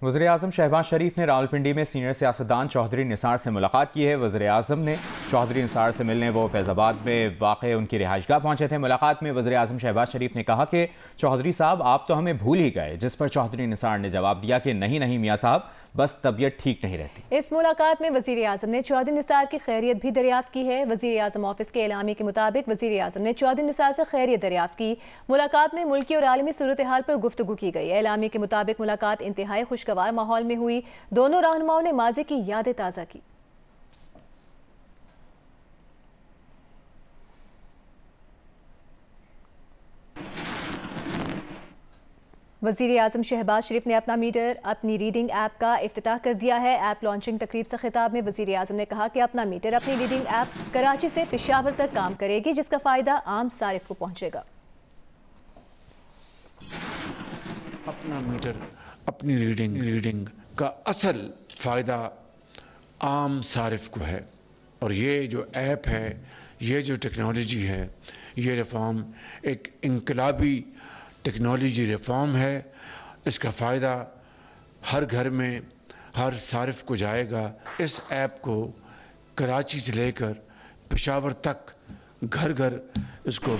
वज़ीर-ए-आज़म शहबाज शरीफ ने रावलपिंडी में सीनियर सियासतदान चौधरी निसार से मुलाकात की है। वज़ीर-ए-आज़म ने चौधरी निसार से मिलने वो फैज़ाबाद में वाक़ उनकी रिहाइशगाह पहुंचे थे। मुलाकात में वज़ीर-ए-आज़म शहबाज शरीफ ने कहा कि चौधरी साहब आप तो हमें भूल ही गए, जिस पर चौधरी निसार ने जवाब दिया कि नहीं नहीं मियाँ साहब, बस तबीयत ठीक नहीं रहती। इस मुलाकात में वज़ीर-ए-आज़म ने चौधरी निसार की खैरियत भी दरियाफ्त की है। वज़ीर-ए-आज़म ऑफिस के एलामी के मुताबिक वज़ीर-ए-आज़म ने चौधरी निसार से खैरियत दरियाफ्त की। मुलाकात में मुल्की और आलमी सूरत हाल पर गुफ्तगू की गई। एलामी के मुताबिक मुलाकात इंतहाई खुशगवार माहौल में हुई। दोनों रहनुमाओं ने माज़ी की यादें ताज़ा की। वज़ीर-ए-आज़म शहबाज शरीफ ने अपना मीटर अपनी रीडिंग ऐप का इफ्तिताह कर दिया है। ऐप लॉन्चिंग तकरीब से खिताब में वज़ीर-ए-आज़म ने कहा कि अपना मीटर अपनी रीडिंग ऐप कराची से पेशावर तक काम करेगी, जिसका फ़ायदा आम सारिफ को पहुँचेगा। अपना मीटर अपनी रीडिंग का असल फ़ायदा आम सारिफ को है, और ये जो ऐप है, ये जो टेक्नोलॉजी है, ये रिफॉर्म एक इनकलाबी टेक्नोलॉजी रिफॉर्म है। इसका फ़ायदा हर घर में हर सारिफ को जाएगा। इस ऐप को कराची से लेकर पेशावर तक घर घर इसको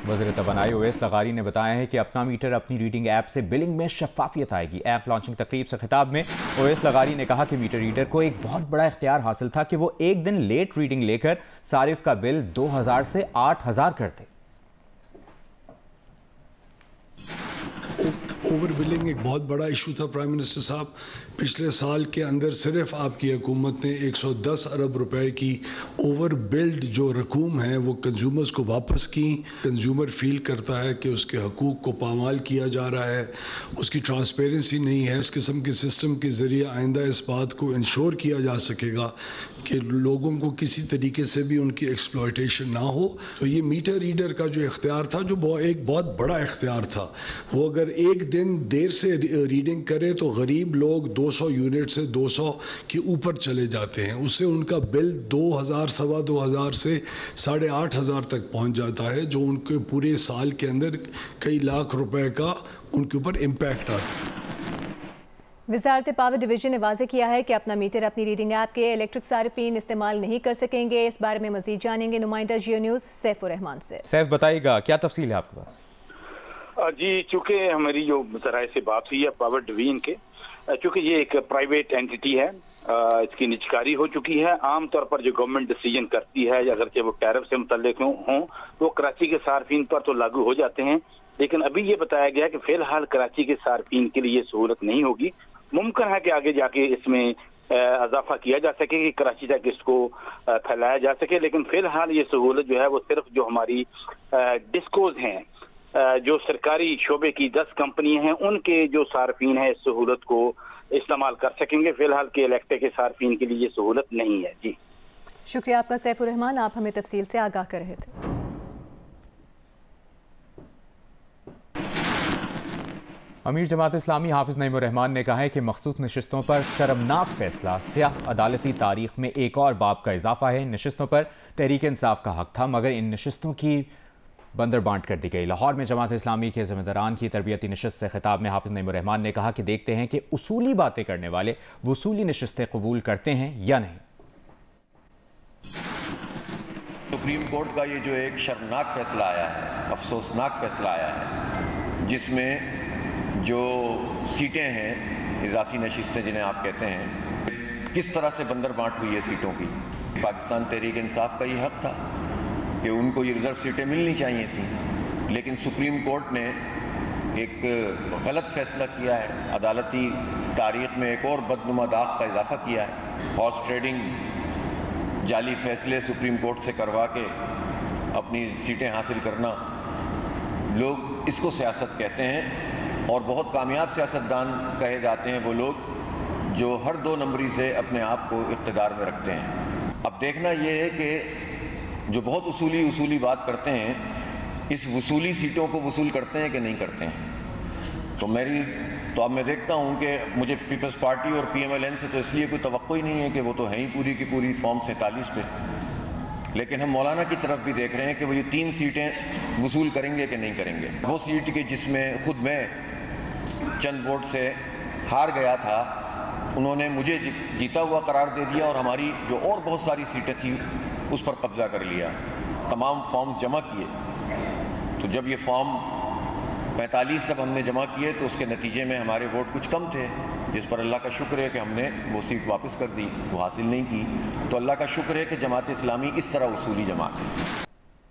वज़ीर तवानाई ओवैस लगारी ने बताया है कि अपना मीटर अपनी रीडिंग ऐप से बिलिंग में शफाफियत आएगी। ऐप लॉन्चिंग तकरीब से खिताब में ओवैस लगारी ने कहा कि मीटर रीडर को एक बहुत बड़ा इख्तियार हासिल था कि वो एक दिन लेट रीडिंग लेकर सारिफ का बिल 2000 से 8000 करते। ओवर बिलिंग एक बहुत बड़ा इशू था प्राइम मिनिस्टर साहब। पिछले साल के अंदर सिर्फ आपकी हुकूमत ने 110 अरब रुपए की ओवर बिल्ड जो रकूम है वो कंज्यूमर्स को वापस की। कंज्यूमर फील करता है कि उसके हकूक़ को पामाल किया जा रहा है, उसकी ट्रांसपेरेंसी नहीं है। इस किस्म के सिस्टम के ज़रिए आइंदा इस बात को इंश्योर किया जा सकेगा कि लोगों को किसी तरीके से भी उनकी एक्सप्लॉयटेशन ना हो। तो ये मीटर रीडर का जो इख्तियार था, जो एक बहुत बड़ा इख्तियार था, वो अगर एक दिन देर से रीडिंग करे तो गरीब लोग 200 यूनिट से 200 के ऊपर चले जाते हैं। उससे उनका बिल 2000 सवा 2000 से 8500 तक पहुंच जाता है, जो उनके पूरे साल के अंदर कई लाख रुपए का उनके ऊपर इम्पैक्ट आता है। वज़ारत पावर डिवीजन ने वाज़ेह किया है कि अपना मीटर अपनी रीडिंग ऐप के इलेक्ट्रिक सारिफीन इस्तेमाल नहीं कर सकेंगे। इस बारे में मज़ीद जानेंगे नुमाइंदा जियो न्यूज़ सैफुर रहमान से। सैफ बताइएगा क्या तफसील है आपके पास? जी, चूँकि हमारी जो ज़राए से बात हुई है पावर डिवीजन के, चूँकि ये एक प्राइवेट एंटिटी है, इसकी निजकारी हो चुकी है। आमतौर पर जो गवर्नमेंट डिसीजन करती है, अगरचे वो टैरिफ से मुतल्लिक हों, वो कराची के सार्फिन पर तो लागू हो जाते हैं, लेकिन अभी ये बताया गया कि फ़िलहाल कराची के सार्फिन के लिए सहूलत नहीं होगी। मुमकिन है कि आगे जाके इसमें इजाफा किया जा सके कि कराची तक इसको फैलाया जा सके, लेकिन फ़िलहाल ये सहूलत जो है वो सिर्फ जो हमारी डिस्कोज हैं, जो सरकारी शोबे की 10 कंपनियां हैं, उनके जो सार्फिन है इस सहूलत को इस्तेमाल कर सकेंगे। फिलहाल के इलेक्ट्रिक के सार्फिन के लिए ये सहूलत नहीं है। जी शुक्रिया आपका सैफुर रहमान, आप हमें तफसील से आगाह कर रहे थे। अमीर जमात इस्लामी हाफिज नईमुर रहमान ने कहा है कि मखसूस नशिस्तों पर शर्मनाक फैसला स्याह अदालती तारीख में एक और बाब का इजाफा है। नशिस्तों पर तहरीक इंसाफ का हक था, मगर इन नशिस्तों की बंदर बांट कर दी गई। लाहौर में जमात इस्लामी के ज़िम्मेदारान की तरबियती नशिस्त से खिताब में हाफिज नईमुर रहमान ने कहा कि देखते हैं कि उसूली बातें करने वाले वसूली नशिस्तें कबूल करते हैं या नहीं। सुप्रीम कोर्ट का ये जो एक शर्मनाक फैसला आया है, अफसोसनाक फैसला आया है, जिसमें जो सीटें हैं, इजाफी नशिस्तें जिन्हें आप कहते हैं, किस तरह से बंदर बांट हुई है सीटों की। पाकिस्तान तहरीक इंसाफ का ये हक था कि उनको ये रिजर्व सीटें मिलनी चाहिए थी, लेकिन सुप्रीम कोर्ट ने एक गलत फैसला किया है। अदालती तारीख में एक और बदनुमा दाग का इजाफा किया है। हॉर्स ट्रेडिंग, जाली फैसले सुप्रीम कोर्ट से करवा के अपनी सीटें हासिल करना, लोग इसको सियासत कहते हैं, और बहुत कामयाब सियासतदान कहे जाते हैं वो लोग जो हर 2 नंबरी से अपने आप को इक़्तिदार में रखते हैं। अब देखना ये है कि जो बहुत उसूली बात करते हैं, इस वसूली सीटों को वसूल करते हैं कि नहीं करते हैं। तो अब मैं देखता हूं कि मुझे पीपल्स पार्टी और PMLN से तो इसलिए कोई तवक्को ही नहीं है कि वो तो हैं ही पूरी की पूरी फॉर्म 47 पे, लेकिन हम मौलाना की तरफ भी देख रहे हैं कि वो ये 3 सीटें वसूल करेंगे कि नहीं करेंगे। वो सीट के जिसमें खुद मैं चंद वोट से हार गया था, उन्होंने मुझे जीता हुआ करार दे दिया और हमारी जो और बहुत सारी सीटें थी उस पर कब्जा कर लिया। तमाम फॉर्म्स जमा किए, तो जब ये फॉर्म 45 सब हमने जमा किए तो उसके नतीजे में हमारे वोट कुछ कम थे, जिस पर अल्लाह का शुक्र है कि हमने वो सीट वापस कर दी, वो हासिल नहीं की। तो अल्लाह का शुक्र है कि जमात इस्लामी इस तरह उसूली जमात है।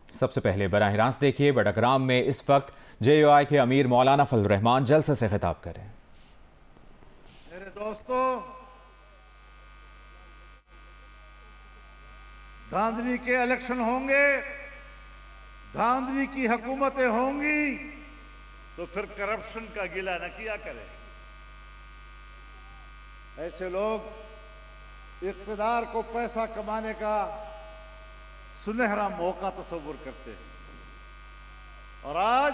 सबसे पहले बराह रास्त देखिए बड़कराम में इस वक्त JUI के अमीर मौलाना फजलुर रहमान जलसे से खिताब करें। मेरे दोस्तों, धांधली के इलेक्शन होंगे, धांधली की हुकूमतें होंगी, तो फिर करप्शन का गिला न किया करें। ऐसे लोग इक़्तिदार को पैसा कमाने का सुनहरा मौका तस्वुर करते हैं और आज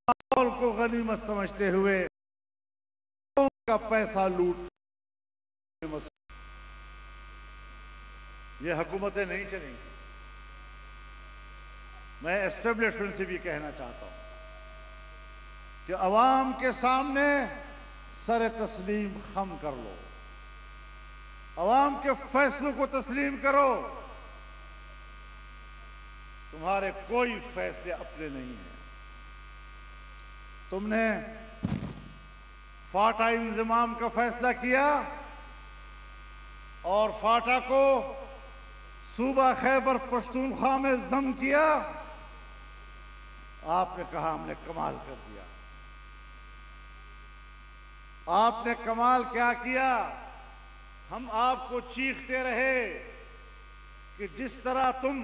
माहौल को गनीमत समझते हुए का पैसा लूट, ये हुकूमतें नहीं चलेंगी। मैं एस्टेब्लिशमेंट से भी कहना चाहता हूं कि अवाम के सामने सर तस्लीम खम कर लो, अवाम के फैसलों को तस्लीम करो। तुम्हारे कोई फैसले अपने नहीं हैं। तुमने फाटा इंजमाम का फैसला किया और फाटा को सूबा खैबर पख्तूनख्वा में जम किया। आपने कहा हमने कमाल कर दिया। आपने कमाल क्या किया? हम आपको चीखते रहे कि जिस तरह तुम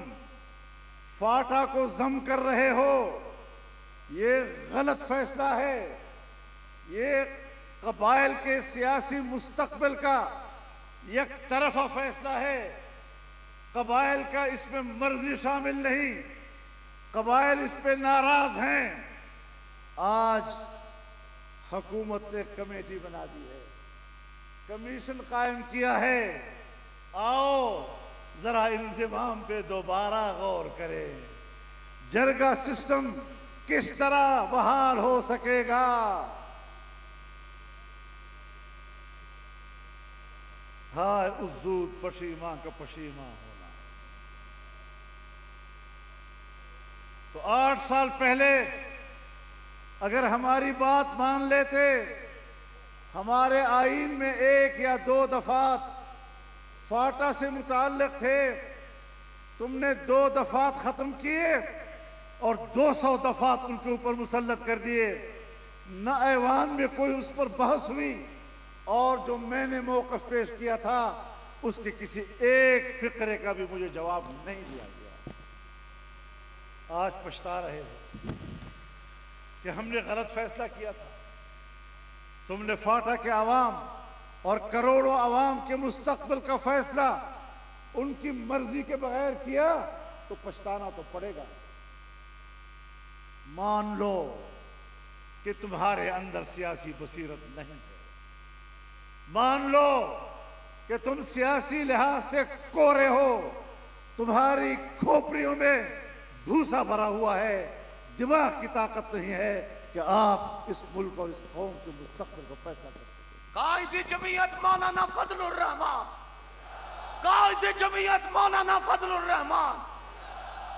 फाटा को जम कर रहे हो, ये गलत फैसला है, ये कबाइल के सियासी मुस्तकबिल का एक तरफा फैसला है। कबाइल का इसमें मर्जी शामिल नहीं, कबाइल इस पे नाराज हैं। आज हुकूमत ने कमेटी बना दी है, कमीशन कायम किया है। आओ जरा इंतजाम पे दोबारा गौर करें। जरगा सिस्टम किस तरह बहाल हो सकेगा? हाय उज्जूद पशीमा का पशीमा होना। तो 8 साल पहले अगर हमारी बात मान लेते, हमारे आईन में 1 या 2 दफात फाटा से मुताल्लिक थे, तुमने 2 दफात खत्म किए और 200 दफात उनके ऊपर मुसल्लत कर दिए। न ऐवान में कोई उस पर बहस हुई और जो मैंने मौक़िफ़ पेश किया था उसके किसी एक फिक्रे का भी मुझे जवाब नहीं दिया गया। आज पछता रहे हो कि हमने गलत फैसला किया था। तुमने फाटा के आवाम और करोड़ों आवाम के मुस्तकबिल का फैसला उनकी मर्जी के बगैर किया, तो पछताना तो पड़ेगा। मान लो कि तुम्हारे अंदर सियासी बसीरत नहीं है, मान लो कि तुम सियासी लिहाज से कोरे हो, तुम्हारी खोपड़ियों में भूसा भरा हुआ है, दिमाग की ताकत नहीं है कि आप इस मुल्क और इस कौम के मुस्तकबिल को फैसला कर सकें। कायदे जमीयत मौलाना फजलुर रहमान, कायदे जमीयत मौलाना फजलुर रहमान,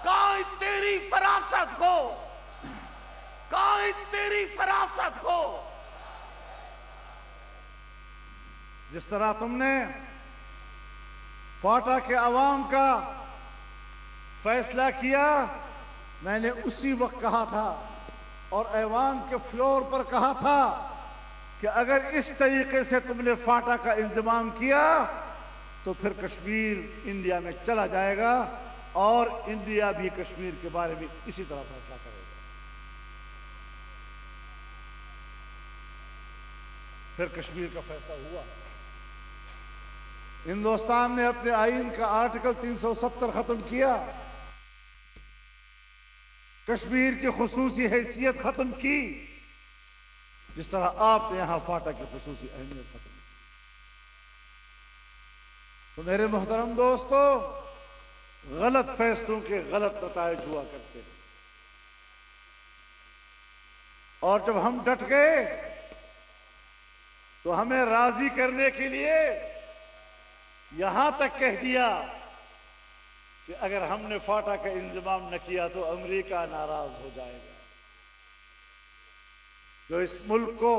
कायद तेरी फरासत को, कायद तेरी फरासत को। जिस तरह तुमने फाटा के अवाम का फैसला किया, मैंने उसी वक्त कहा था और ऐवान के फ्लोर पर कहा था कि अगर इस तरीके से तुमने फाटा का इंतजाम किया तो फिर कश्मीर इंडिया में चला जाएगा और इंडिया भी कश्मीर के बारे में इसी तरह फैसला करेगा। फिर कश्मीर का फैसला हुआ। हिंदुस्तान ने अपने आईन का आर्टिकल 370 खत्म किया, कश्मीर की खुसूसी हैसियत खत्म की, जिस तरह आपने यहां फाटा की खुसूसी अहमियत खत्म की। तो मेरे मोहतरम दोस्तों, गलत फैसलों के गलत नताइज हुआ करते हैं। और जब हम डट गए तो हमें राजी करने के लिए यहां तक कह दिया कि अगर हमने फाटा का इंतजाम न किया तो अमेरिका नाराज हो जाएगा। जो इस मुल्क को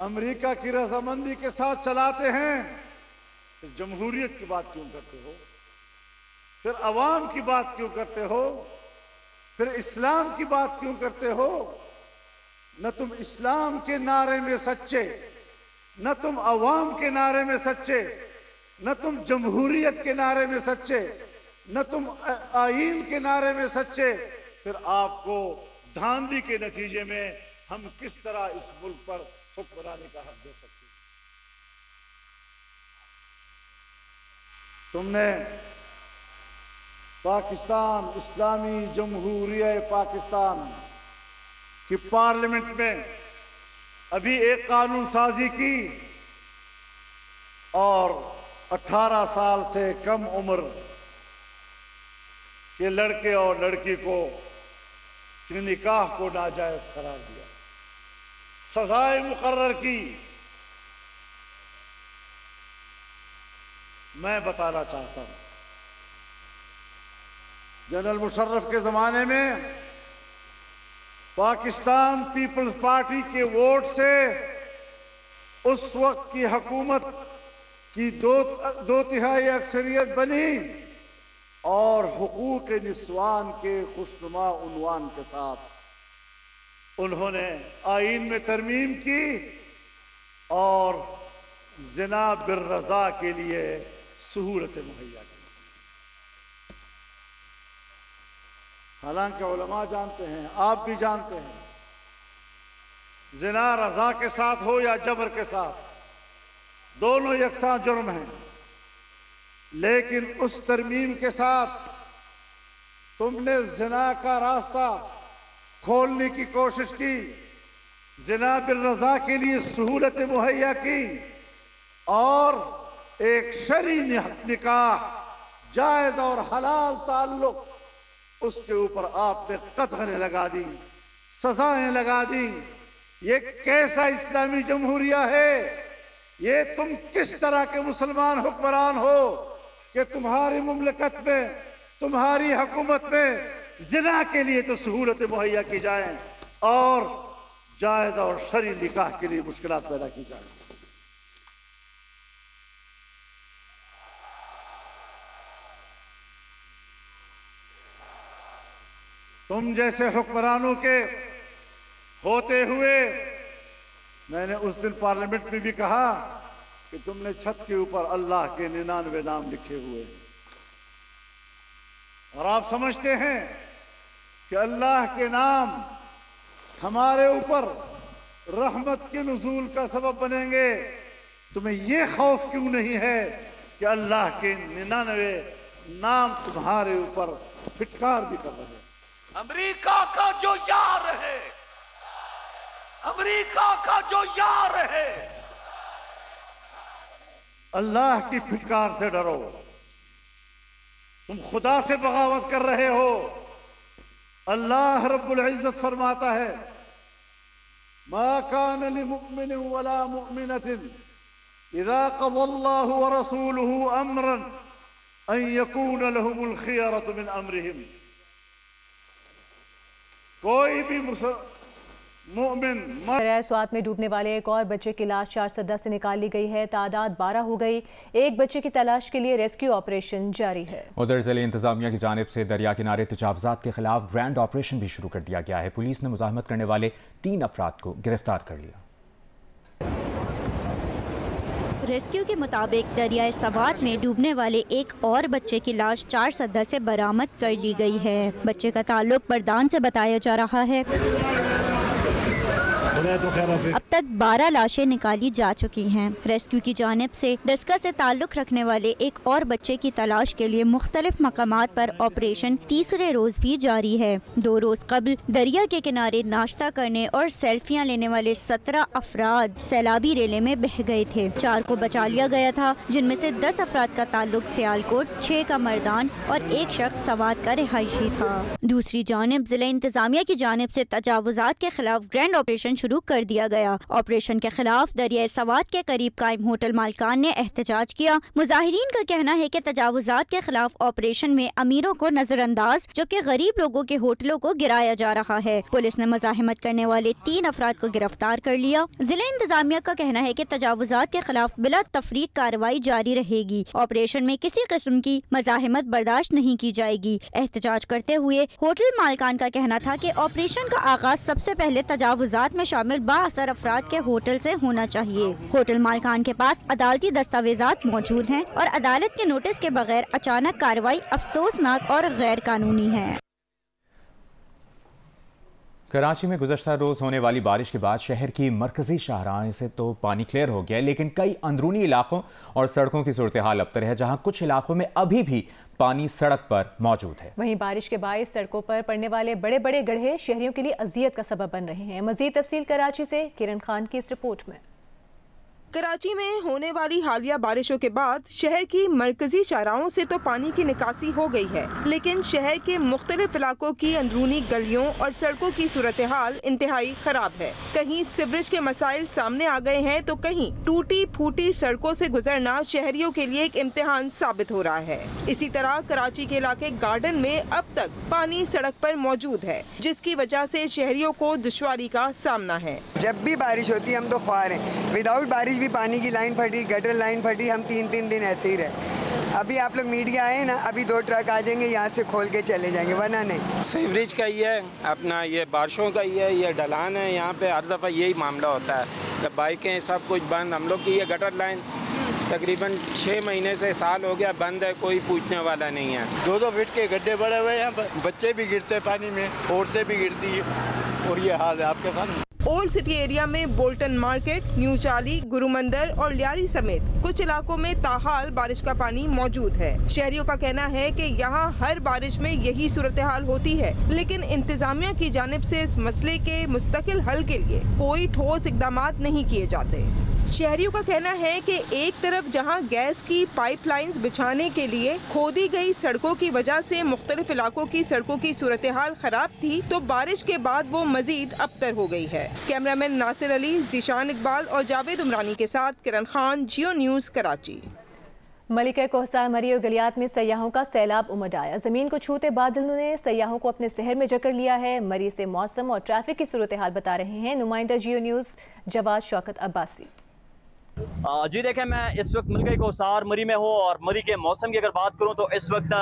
अमेरिका की रजामंदी के साथ चलाते हैं, फिर जमहूरियत की बात क्यों करते हो? फिर अवाम की बात क्यों करते हो? फिर इस्लाम की बात क्यों करते हो? न तुम इस्लाम के नारे में सच्चे, न तुम अवाम के नारे में सच्चे, न तुम जमहूरियत के नारे में सच्चे, न तुम आईन के नारे में सच्चे। फिर आपको धांधली के नतीजे में हम किस तरह इस मुल्क पर हुक्मरानी का हक दे सकते हैं? तुमने पाकिस्तान इस्लामी जमहूरियत पाकिस्तान की पार्लियामेंट में अभी एक कानून साजी की और 18 साल से कम उम्र के लड़के और लड़की को निकाह को नाजायज करार दिया, सजाएं मुकर्रर की। मैं बताना चाहता हूं, जनरल मुशर्रफ के जमाने में पाकिस्तान पीपल्स पार्टी के वोट से उस वक्त की हुकूमत की दो तिहाई अक्सरियत बनी और हुकूक निस्वान के खुशनुमा उन्वान के साथ उन्होंने आईन में तरमीम की और जिना बिर रजा के लिए सहूलतें मुहैया की। हालांकि उलमा जानते हैं, आप भी जानते हैं, जिना रजा के साथ हो या जबर के साथ, दोनों यकसा जुर्म हैं। लेकिन उस तरमीम के साथ तुमने जिना का रास्ता खोलने की कोशिश की, जिना बिल रजा के लिए सहूलतें मुहैया की और एक शरई निकाह जायज और हलाल ताल्लुक, उसके ऊपर आपने कतगने लगा दी, सजाएं लगा दी। ये कैसा इस्लामी जमहूरिया है? ये तुम किस तरह के मुसलमान हुक्मरान हो कि तुम्हारी मुमलकत में, तुम्हारी हुकूमत में जिना के लिए तो सहूलतें मुहैया की जाएं और जायज और शरई निकाह के लिए मुश्किलात पैदा की जाए। तुम जैसे हुक्मरानों के होते हुए मैंने उस दिन पार्लियामेंट में भी कहा कि तुमने छत के ऊपर अल्लाह के 99 नाम लिखे हुए हैं और आप समझते हैं कि अल्लाह के नाम हमारे ऊपर रहमत के नुज़ूल का सबब बनेंगे। तुम्हें यह खौफ क्यों नहीं है कि अल्लाह के 99 नाम तुम्हारे ऊपर फिटकार भी कर रहे हैं? अमेरिका का जो यार है, अमेरिका का जो यार है, अल्लाह की फिटकार से डरो। तुम खुदा से बगावत कर रहे हो। अल्लाह रब्बुल इज्जत फरमाता है, मा कान लिमुमिन वला मुमिनतिन इज़ा क़ज़ल्लाहु व रसूलुहु अम्रन अन यकून लहुमुल खियरतु मिन अम्रिहिम। कोई भी मोमिन दरिया स्वात में डूबने वाले एक और बच्चे की लाश 4 सदा से निकाल ली गई है। तादाद 12 हो गई। एक बच्चे की तलाश के लिए रेस्क्यू ऑपरेशन जारी है। उधर जिले इंतजामिया की जानिब से दरिया किनारे तजावुज़ात के खिलाफ ग्रैंड ऑपरेशन भी शुरू कर दिया गया है। पुलिस ने मुज़ाहमत करने वाले 3 अफराद को गिरफ्तार कर लिया। रेस्क्यू के मुताबिक दरियाए सवात में डूबने वाले एक और बच्चे की लाश 4 सदा से बरामद कर ली गई है। बच्चे का ताल्लुक बरदान से बताया जा रहा है। अब तक 12 लाशें निकाली जा चुकी हैं। रेस्क्यू की जानिब से डस्का से ताल्लुक रखने वाले एक और बच्चे की तलाश के लिए मुख्तलिफ मकामात पर ऑपरेशन तीसरे रोज भी जारी है। 2 रोज कबल दरिया के किनारे नाश्ता करने और सेल्फियां लेने वाले 17 अफराद सैलाबी रेले में बह गए थे। 4 को बचा लिया गया था, जिनमें से 10 अफराद का ताल्लुक सियालकोट, 6 का मर्दान और 1 शख्स सवात का रिहायशी था। दूसरी जानिब जिला इंतजामिया की जानिब से तजावुजात के खिलाफ ग्रैंड ऑपरेशन शुरू कर दिया गया। ऑपरेशन के खिलाफ दरियाए सवात के करीब कायम होटल मालिकान ने एहतजाज किया। मुजाहिरीन का कहना है कि तजावुजात के खिलाफ ऑपरेशन में अमीरों को नजरअंदाज जबकि गरीब लोगों के होटलों को गिराया जा रहा है। पुलिस ने मज़ाहिमत करने वाले 3 अफराद को गिरफ्तार कर लिया। जिला इंतजामिया का कहना है कि तजावुजात के खिलाफ बिला तफरीक कार्रवाई जारी रहेगी। ऑपरेशन में किसी किस्म की मज़ाहिमत बर्दाश्त नहीं की जाएगी। एहतजाज करते हुए होटल मालिकान का कहना था कि ऑपरेशन का आगाज सबसे पहले तजावुजात में शामिल बाअसर अफराद के होटल से होना चाहिए। होटल मालिकान के पास अदालती दस्तावेजात मौजूद हैं और अदालत के नोटिस के बगैर अचानक कार्रवाई अफसोसनाक और गैर कानूनी है। कराची में गुज़श्ता रोज़ होने वाली बारिश के बाद शहर की मरकजी शाहराहों से तो पानी क्लियर हो गया है, लेकिन कई अंदरूनी इलाकों और सड़कों की सूरत हाल अबतर है, जहां कुछ इलाकों में अभी भी पानी सड़क पर मौजूद है। वहीं बारिश के बायस सड़कों पर पड़ने वाले बड़े बड़े गड्ढे शहरियों के लिए अजियत का सबब बन रहे हैं। मजीद तफसील कराची से किरण खान की इस रिपोर्ट में। कराची में होने वाली हालिया बारिशों के बाद शहर की मरकजी शाहराहों से तो पानी की निकासी हो गई है, लेकिन शहर के मुख्तलिफ इलाकों की अंदरूनी गलियों और सड़कों की सूरत हाल इंतहाई खराब है। कहीं सीवरेज के मसाइल सामने आ गए हैं तो कहीं टूटी फूटी सड़कों से गुजरना शहरियों के लिए एक इम्तिहान साबित हो रहा है। इसी तरह कराची के इलाके गार्डन में अब तक पानी सड़क पर मौजूद है, जिसकी वजह से शहरियों को दुश्वारी का सामना है। जब भी बारिश होती है हम तो ख्वार हैं, विदाउट बारिश भी पानी की लाइन फटी, गटर लाइन फटी, हम 3-3 दिन ऐसे ही रहे। अभी आप लोग मीडिया आए ना, अभी 2 ट्रक आ जाएंगे, यहाँ से खोल के चले जाएंगे, वरना नहीं। सीवरेज का ही है अपना, ये बारिशों का ही है, ये ढलान है, यहाँ पे हर दफ़ा यही मामला होता है। जब बाइकें सब कुछ बंद, हम लोग की ये गटर लाइन तकरीबन 6 महीने से साल हो गया बंद है, कोई पूछने वाला नहीं है। 2-2 फीट के गड्ढे बड़े हुए हैं, बच्चे भी गिरते हैं पानी में, औरतें भी गिरती है और ये हाल है आपके सामने। ओल्ड सिटी एरिया में बोल्टन मार्केट, न्यू चाली, गुरु मंदिर और लियारी समेत कुछ इलाकों में ताहाल बारिश का पानी मौजूद है। शहरियों का कहना है कि यहाँ हर बारिश में यही सूरत हाल होती है, लेकिन इंतजामिया की जानिब से इस मसले के मुस्तकिल हल के लिए कोई ठोस इकदाम नहीं किए जाते। शहरियों का कहना है कि एक तरफ जहां गैस की पाइपलाइंस बिछाने के लिए खोदी गई सड़कों की वजह से मुख्तलिफ इलाकों की सड़कों की सूरत हाल खराब थी, तो बारिश के बाद वो मजीद अबतर हो गई है। कैमरामैन नासिर अली, जीशान इकबाल और जावेद उमरानी के साथ किरण खान, जियो न्यूज़, कराची। मलिका कोहसार, मरी और गलियात में सयाहों का सैलाब उमड़ आया। जमीन को छूते बादलों ने सयाहों को अपने शहर में जकड़ लिया है। मरी से मौसम और ट्रैफिक की सूरत हाल बता रहे हैं नुमाइंदा जियो न्यूज़ जवाद शौकत अब्बासी। जी देखें, मैं इस वक्त मलिका कोहसार मरी में हूँ और मरी के मौसम की अगर बात करूँ तो इस वक्त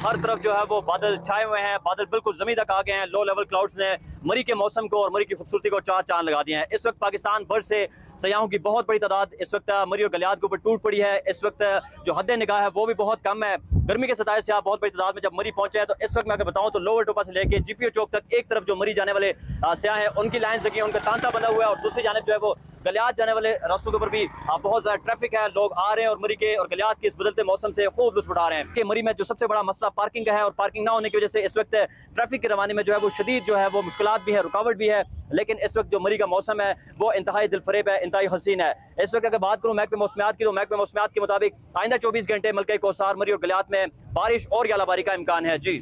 हर तरफ जो है वो बादल छाए हुए हैं, बादल बिल्कुल ज़मीन तक आ गए हैं। लो लेवल क्लाउड्स ने मरी के मौसम को और मरी की खूबसूरती को 4 चांद लगा दिए हैं। इस वक्त पाकिस्तान भर से सयाहों की बहुत बड़ी तादाद इस वक्त मरी और गलियात के ऊपर टूट पड़ी है। इस वक्त जो हद निगाह है वो भी बहुत कम है। गर्मी के सताए से आप बहुत बड़ी तादाद में जब मरी पहुंचे हैं, तो इस वक्त मैं अगर बताऊं तो लोअर टोपा से लेके GPO चौक तक एक तरफ जो मरी जाने वाले सयाह हैं उनकी लाइन लगी है, उनका तांता बना हुआ है, और दूसरी जानिब जो है वो गलियात जाने वाले रास्तों के ऊपर भी बहुत ज़्यादा ट्रैफिक है। लोग आ रहे हैं और मरी के और गलियात के इस बदलते मौसम से खूब लुत्फ उठा रहे हैं। कि मरी में जो सबसे बड़ा मसला पार्किंग का है, और पार्किंग ना होने की वजह से इस वक्त ट्रैफिक के रवाने में जो है वो शदीद जो है वो मुश्किलात भी है, रुकावट भी है। लेकिन इस वक्त जो मरी का मौसम है वो इंतहाई दिलफरेब है, इंतहाई हसीन है। इस वक्त अगर बात करूँ महकमे मौसमियात की, तो महकमे मौसमियात के मुताबिक आइंदा 24 घंटे मलिका कोहसार, मरी और गलियात में बारिश और यालाबारी का इम्कान है। जी।